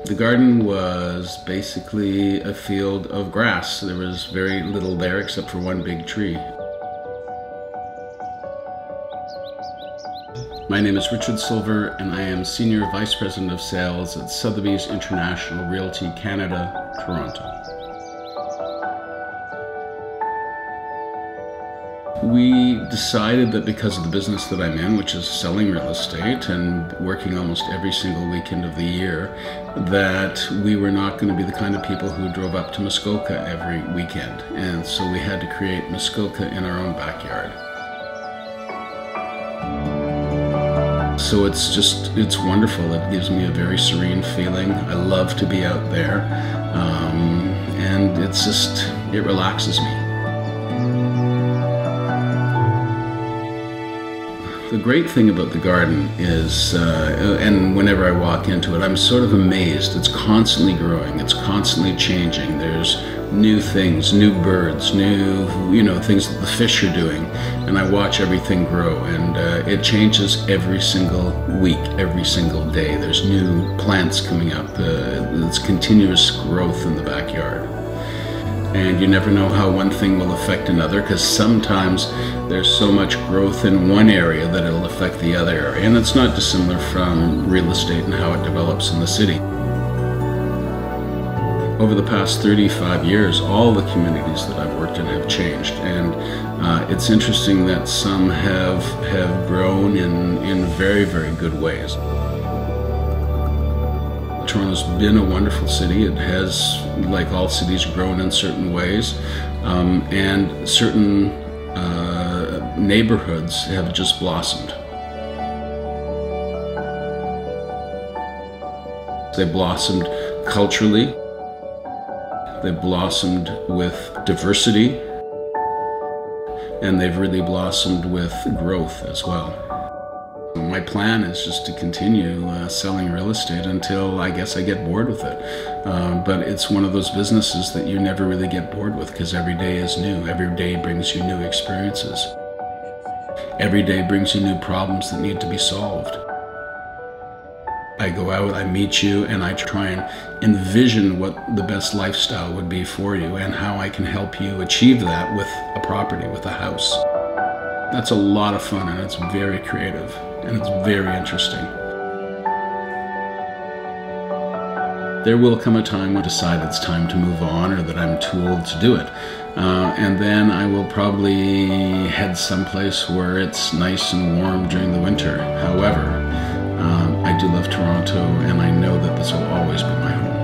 The garden was basically a field of grass. There was very little there except for one big tree. My name is Richard Silver and I am Senior Vice President of Sales at Sotheby's International Realty Canada, Toronto. We decided that because of the business that I'm in, which is selling real estate and working almost every single weekend of the year, that we were not going to be the kind of people who drove up to Muskoka every weekend. And so we had to create Muskoka in our own backyard. So it's wonderful. It gives me a very serene feeling. I love to be out there. And it relaxes me. The great thing about the garden is, and whenever I walk into it, I'm sort of amazed. It's constantly growing. It's constantly changing. There's new things, new birds, new, things that the fish are doing. And I watch everything grow, and it changes every single week, every single day. There's new plants coming up. It's continuous growth in the backyard. And you never know how one thing will affect another, because sometimes there's so much growth in one area that it'll affect the other area. And it's not dissimilar from real estate and how it develops in the city. Over the past 35 years, all the communities that I've worked in have changed. And it's interesting that some have grown in very, very good ways. Toronto's been a wonderful city. It has, like all cities, grown in certain ways, and certain neighborhoods have just blossomed. They blossomed culturally, they blossomed with diversity, and they've really blossomed with growth as well. My plan is just to continue selling real estate until I guess I get bored with it. But it's one of those businesses that you never really get bored with, because every day is new. Every day brings you new experiences. Every day brings you new problems that need to be solved. I go out, I meet you, and I try and envision what the best lifestyle would be for you and how I can help you achieve that with a property, with a house. That's a lot of fun, and it's very creative, and it's very interesting. There will come a time when I decide it's time to move on, or that I'm too old to do it. And then I will probably head someplace where it's nice and warm during the winter. However, I do love Toronto, and I know that this will always be my home.